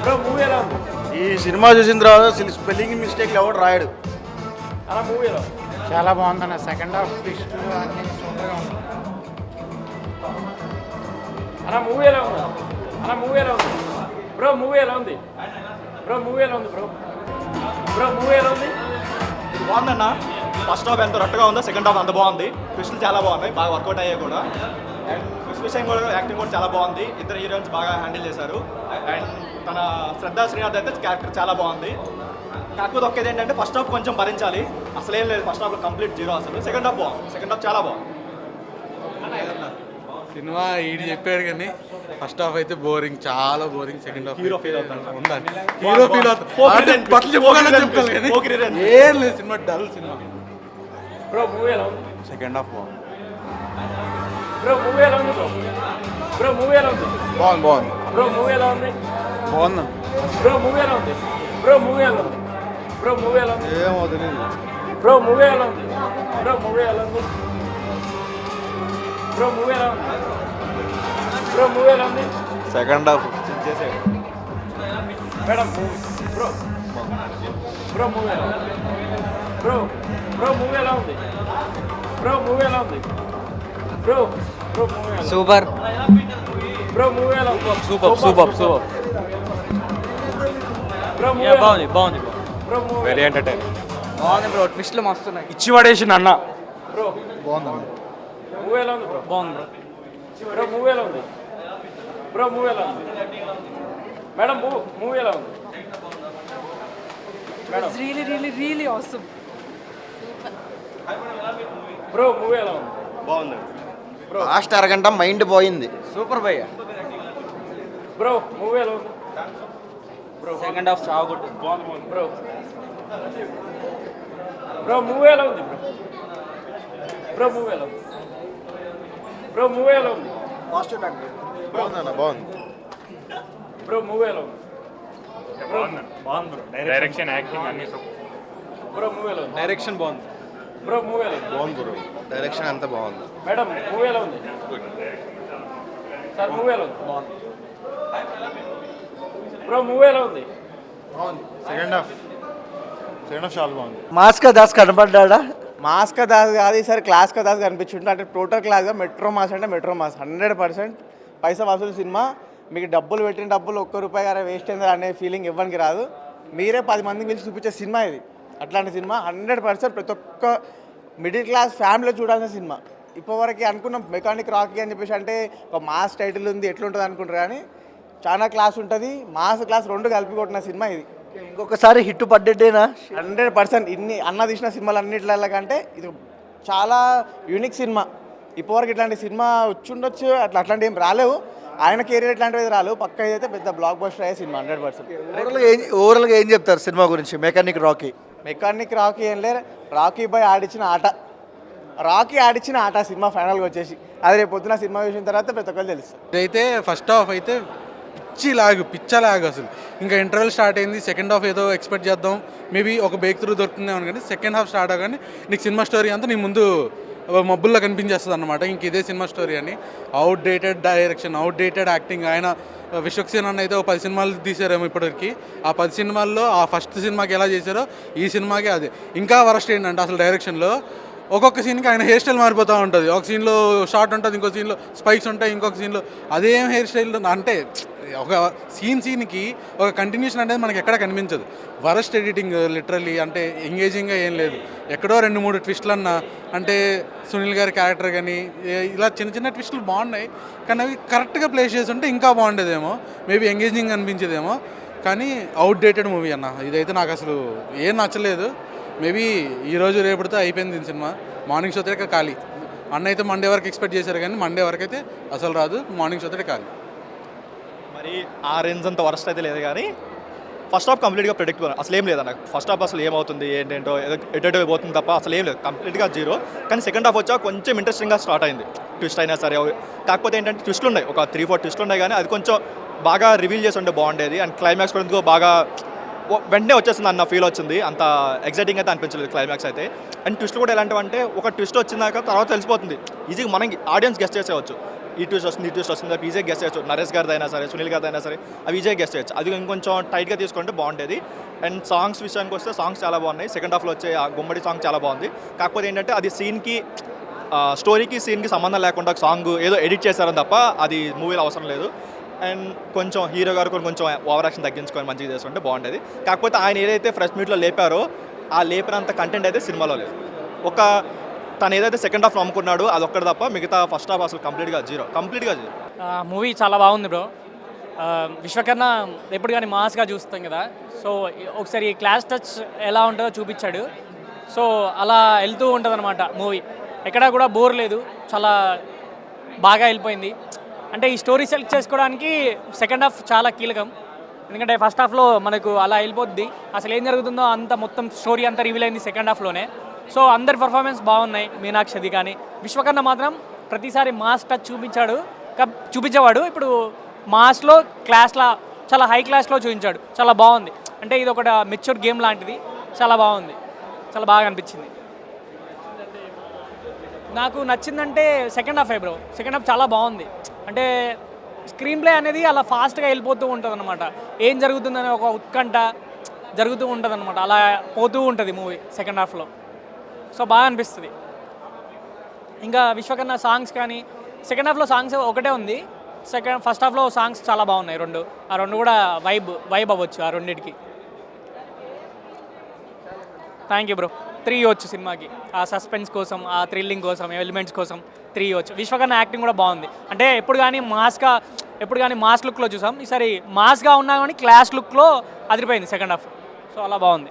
Bro movie ఎలా ఉంది? ఈ సినిమా చూసిన తర్వాత స్పెల్లింగ్ మిస్టేక్లు ఎవడు రాయడు. అలా మూవీ ఎలా ఉంది? చాలా బాగుందన్న. సెకండ్ హాఫ్ ట్విస్ట్ అన్ని సూపర్గా ఉంది. అలా మూవీ ఎలా ఉంది? అలా మూవీ ఎలా ఉంది? బ్రో మూవీ ఎలా ఉంది? బ్రో మూవీ ఎలా ఉంది? బ్రో మూవీ ఎలా ఉంది? బాగుందన్న. ఫస్ట్ హాఫ్ ఎంత రొట్టగా ఉందో సెకండ్ హాఫ్ అంత బాగుంది. ట్విస్టులు చాలా బాగున్నాయి, బాగా వర్కౌట్ అయ్యాయి కూడా. అండ్ ట్విస్ట్ విషయం కూడా యాక్టింగ్ కూడా చాలా బాగుంది. ఇద్దరు హీరోయిన్స్ బాగా హ్యాండిల్ చేశారు. అండ్ తన శ్రద్ధా శ్రీనాథ్ అయితే క్యారెక్టర్ చాలా బాగుంది. కాకపోతే ఒక్కది ఏంటంటే ఫస్ట్ హాఫ్ కొంచెం భరించాలి. అసలు ఏం లేదు ఫస్ట్ హాఫ్లో, కంప్లీట్ జీరో అసలు. సెకండ్ హాఫ్ బాగుంది, సెకండ్ హాఫ్ చాలా బాగుంది. సినిమా ఈడు చెప్పాడు కానీ ఫస్ట్ హాఫ్ అయితే బోరింగ్, చాలా boring. Second half hero feel అవుతాడు. ఉందండి, హీరో ఫీల్ అవుతుంది. ఏం లేదు, cinema dull cinema. Bro movie ఎలా ఉంది? సెకండ్ హాఫ్ బాగుంది. బ్రో మూవీ ఎలా ఉంది? బ్రో మూవీ ఎలా ఉంది? బాగుంది. బ్రో మూవీ ఎలా ఉంది? బాగుంది. బ్రో మూవీ ఎలా ఉంది? బ్రో మూవీ ఎలా ఉంది? బ్రో మూవీ ఎలా ఉంది? ఏమో తెలియదు. బ్రో మూవీ ఎలా ఉంది? బ్రో మూవీ ఎలా ఉంది? బ్రో మూవీ ఎలా ఉంది? బ్రో మూవీ ఎలా ఉంది? Second half madam bro bro movie ఎలా ఉంది? బ్రో మూవీ ఎలా ఉంది? బ్రో మూవీ ఎలా ఉంది? బ్రో మూవీ ఎలా ఉంది? సూపర్ బ్రో మూవీ ఎలా ఉంది? సూపర్ బ్రో మూవీ బాగుంది బ్రో మూవీ వెరీ ఎంటర్టైన్. బాగుంది బ్రో. ట్విస్ట్లు మస్తున్నాయి. ఇచ్చి పడేసింది అన్న. బ్రో బాగుంది. మూవీ ఎలా ఉంది? బ్రో బాగుంది బ్రో మూవీ ఎలా ఉంది? బ్రో మూవీ ఎలా ఉంది? మేడం మూవీ ఎలా ఉంది? Madam really awesome. Bro movie ఎలా ఉంది? బాగుంది. లాస్ట్ అరగంట మైండ్ పోయింది. సూపర్ భయ్య. బ్రో మూవీ ఎలా ఉంది? బ్రో సెకండ్ హాఫ్ చాలా గుడ్. బాగుంది బ్రో. బ్రో మూవీ ఎలా ఉంది? బ్రో మూవీ ఎలా ఉంది? బ్రో మూవీ ఎలా ఉంది? బాగుందన్న, బాగుంది. బ్రో మూవీ ఎలా ఉంది? బాగుంది బ్రో. డైరెక్షన్, యాక్టింగ్ అన్ని సూపర్. బ్రో మూవీ ఎలా ఉంది? డైరెక్షన్ బాగుంది. బ్రో మూవీ ఎలా ఉంది? బాగుంది బ్రో. డైరెక్షన్ అంతా బాగుంది. మేడం మూవీ ఎలా ఉంది? సార్ మూవీ ఎలా ఉంది? బ్రో మూవీ ఎలా ఉంది? బాగుంది. సెకండ్ హాఫ్ చాలా బాగుంది. మాస్కా దాస్ కనపడ్డా? మాస్కా దాస్ కాదు, ఈసారి క్లాస్కా దాస్ కనిపించుంటే. అంటే టోటల్ క్లాస్గా మెట్రో మాస్ అంటే మెట్రో మాస్ 100% పైసా వసూలు సినిమా. మీకు డబ్బులు పెట్టిన డబ్బులు ₹1 గారే వేస్ట్ అయింది అనే ఫీలింగ్ ఇవ్వడానికి రాదు. మీరే 10 మందికి పిలిచి చూపించే సినిమా ఇది. అట్లాంటి సినిమా 100% ప్రతి ఒక్క మిడిల్ క్లాస్ ఫ్యామిలీలో చూడాల్సిన సినిమా. ఇప్పటివరకు అనుకున్నాం మెకానిక్ రాకీ అని చెప్పేసి, అంటే ఒక మాస్ టైటిల్ ఉంది ఎట్లుంటుంది అనుకుంటారు, కానీ చాలా క్లాస్ ఉంటుంది. మాస్ క్లాస్ రెండు కలిపి కొట్టిన సినిమా ఇది. ఇంకొకసారి హిట్ పడ్డేనా? 100% ఇన్ని అన్న తీసిన సినిమాలు అన్నిట్ల కంటే ఇది చాలా యూనిక్ సినిమా. ఇప్పటివరకు ఇట్లాంటి సినిమా వచ్చుండొచ్చు, అట్లాంటివి ఏం రాలేవు. ఆయన కెరీర్ ఇట్లాంటివి రాలేవు. పక్క అయితే పెద్ద బ్లాక్ బస్టర్ అయ్యే సినిమా 100%. ఓవరాల్గా ఏం చెప్తారు సినిమా గురించి? మెకానిక్ రాకీ ఏం లేరు. రాకీ బాయ్ ఆడిచ్చిన ఆట సినిమా ఫైనల్గా వచ్చేసి. అది రేపు పొద్దున సినిమా చూసిన తర్వాత ప్రతి ఒక్కరు తెలుస్తుంది. ఇదైతే ఫస్ట్ హాఫ్ అయితే పిచ్చలాగు అసలు. ఇంకా ఇంటర్వెల్ స్టార్ట్ అయింది. సెకండ్ హాఫ్ ఏదో ఎక్స్పెక్ట్ చేద్దాం, మేబీ ఒక బ్రేక్ త్రూ దొరుకుతుందేమో, కానీ సెకండ్ హాఫ్ స్టార్ట్ అవ్వగానే నీకు సినిమా స్టోరీ అంతా నీ ముందు మబ్బుల్లో కనిపించేస్తుంది అనమాట. ఇంక ఇదే సినిమా స్టోరీ అని. Out dated direction, out dated acting. ఆయన విశ్వక్సేన్ అన్న అయితే ఒక 10 సినిమాలు తీశారేమో ఇప్పటివరకు. ఆ 10 సినిమాల్లో ఆ ఫస్ట్ సినిమాకి ఎలా చేశారో ఈ సినిమాకి అదే. ఇంకా వరస్ట్ ఏంటంటే అసలు డైరెక్షన్లో ఒక్కొక్క సీన్కి ఆయన హెయిర్ స్టైల్ మారిపోతూ ఉంటుంది. ఒక సీన్లో షార్ట్ ఉంటుంది, ఇంకో సీన్లో స్పైక్స్ ఉంటాయి, ఇంకొక సీన్లో అదేం హెయిర్ స్టైల్. అంటే ఒక సీన్కి ఒక కంటిన్యూషన్ అనేది మనకి ఎక్కడ కనిపించదు. Worst editing literally. అంటే ఎంగేజింగ్గా ఏం లేదు. ఎక్కడో 2-3 ట్విస్టులు అన్నా, అంటే సునీల్ గారి క్యారెక్టర్ కానీ ఇలా చిన్న ట్విస్టులు బాగున్నాయి, కానీ అవి కరెక్ట్గా ప్లేస్ చేసి ఉంటే ఇంకా బాగుండేదేమో, మేబీ ఎంగేజింగ్ అనిపించేదేమో. కానీ అవుట్ డేటెడ్ మూవీ అన్న. ఇదైతే నాకు అసలు ఏం నచ్చలేదు. మేబీ ఈరోజు రేపటితో అయిపోయింది దీని సినిమా. మార్నింగ్ షో అయితే ఖాళీ. అన్న అయితే మండే వరకు ఎక్స్పెక్ట్ చేశారు, కానీ మండే వరకు అయితే అసలు రాదు. మార్నింగ్ షో అయితే ఖాళీ. మరి ఆ రేంజ్ అంత వరస్ట్ అయితే లేదు, కానీ ఫస్ట్ హాఫ్ కంప్లీట్గా ప్రెడిక్టబుల్ అసలు ఏం లేదన్న. ఫస్ట్ హాఫ్ అసలు ఏమవుతుంది ఏంటేంటో ఎటో పోతుంది తప్ప అసలు ఏం లేదు, కంప్లీట్గా జీరో. కానీ సెకండ్ హాఫ్ వచ్చా కొంచెం ఇంట్రెస్టింగ్గా స్టార్ట్ అయింది. ట్విస్ట్ అయినా సరే, కాకపోతే ఏంటంటే ట్విస్టులు ఉన్నాయి, ఒక 3-4 ట్విస్టులు ఉన్నాయి, కానీ అది కొంచెం బాగా రివీల్ చేసి ఉంటే బాగుండేది. అండ్ క్లైమాక్స్ కూడా ఎందుకో బాగా వెంటనే వచ్చేసింది అన్న ఫీల్ వచ్చింది. అంత ఎగ్జైటింగ్ అయితే అనిపించలేదు క్లైమాక్స్ అయితే. అండ్ ట్విస్ట్ కూడా ఎలాంటివి అంటే, ఒక ట్విస్ట్ వచ్చినాక తర్వాత తెలిసిపోతుంది ఈజీగా మనం ఆడియన్స్ గెస్ట్ చేసేవచ్చు. ఈ ట్విస్ట్ వస్తుంది ఈజీగా గెస్ట్ చేయొచ్చు. నరేష్ గారిది అయినా సరే, సునీల్ గారిది అయినా సరే, అవి ఈజీగా గెస్ట్ చేయొచ్చు. అది ఇంకొంచెం టైట్గా తీసుకుంటే బాగుండేది. అండ్ సాంగ్స్ విషయానికి వస్తే సాంగ్స్ చాలా బాగున్నాయి. సెకండ్ హాఫ్లో వచ్చే ఆ గుమ్మడి సాంగ్ చాలా బాగుంది. కాకపోతే ఏంటంటే అది స్టోరీకి సీన్కి సంబంధం లేకుండా సాంగ్ ఏదో ఎడిట్ చేశారని తప్ప అది మూవీలో అవసరం లేదు. అండ్ కొంచెం హీరో గారు కొంచెం ఓవర్ యాక్షన్ తగ్గించుకొని మంచిగా చేసుకుంటే బాగుండేది. కాకపోతే ఆయన ఏదైతే ఫ్రెష్ మీట్లో లేపారో ఆ లేపినంత కంటెంట్ అయితే సినిమాలో లేదు. తను ఏదైతే సెకండ్ హాఫ్ నమ్ముకున్నాడు అది ఒక్కటి తప్ప మిగతా ఫస్ట్ హాఫ్ అసలు కంప్లీట్గా జీరో. మూవీ చాలా బాగుంది బ్రో. విశ్వకర్ణ ఎప్పుడు కానీ మాస్గా చూస్తాం కదా, సో ఒకసారి క్లాస్ టచ్ ఎలా ఉంటుందో చూపించాడు. సో అలా వెళ్తూ ఉంటుంది అనమాట మూవీ. ఎక్కడా కూడా బోర్ లేదు, చాలా బాగా వెళ్ళిపోయింది. అంటే ఈ స్టోరీ సెలెక్ట్ చేసుకోవడానికి సెకండ్ హాఫ్ చాలా కీలకం. ఎందుకంటే ఫస్ట్ హాఫ్లో మనకు అలా వెళ్ళిపోద్ది, అసలు ఏం జరుగుతుందో అంత మొత్తం స్టోరీ అంతా రివీల్ అయింది సెకండ్ హాఫ్లోనే. సో అందరి పర్ఫార్మెన్స్ బాగున్నాయి. మీనాక్షిది కానీ విశ్వకర్ణ మాత్రం ప్రతిసారి మాస్ టచ్ చూపించేవాడు. ఇప్పుడు మాస్లో క్లాస్లో చాలా హై క్లాస్లో చూపించాడు, చాలా బాగుంది. అంటే ఇది ఒక మెచ్యూర్ గేమ్ లాంటిది, చాలా బాగుంది, చాలా బాగా అనిపించింది. నాకు నచ్చిందంటే second half bro. Second half చాలా బాగుంది. అంటే స్క్రీన్ ప్లే అనేది అలా ఫాస్ట్గా వెళ్ళిపోతూ ఉంటుంది అనమాట. ఏం జరుగుతుందనే ఒక ఉత్కంఠ జరుగుతూ ఉంటుంది అనమాట. అలా పోతూ ఉంటుంది మూవీ సెకండ్ హాఫ్లో. సో బాగా అనిపిస్తుంది. ఇంకా విశ్వకర్ణ సాంగ్స్ కానీ సెకండ్ హాఫ్లో సాంగ్స్ ఒకటే ఉంది, ఫస్ట్ హాఫ్లో సాంగ్స్ చాలా బాగున్నాయి రెండు. ఆ రెండు కూడా వైబ్ అవ్వచ్చు ఆ రెండింటికి. Thank you bro. 3 ఇవ్వచ్చు సినిమాకి. ఆ సస్పెన్స్ కోసం, ఆ థ్రిల్లింగ్ కోసం, ఎలిమెంట్స్ కోసం 3 ఇవ్వచ్చు. విశ్వకర్ణ యాక్టింగ్ కూడా బాగుంది. అంటే ఎప్పుడు కానీ మాస్ లుక్లో చూసాం, ఈసారి మాస్గా ఉన్నా కానీ క్లాస్ లుక్లో అదిరిపోయింది సెకండ్ హాఫ్. సో అలా బాగుంది.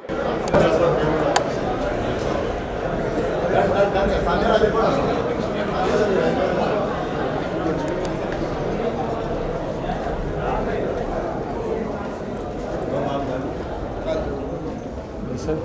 సార్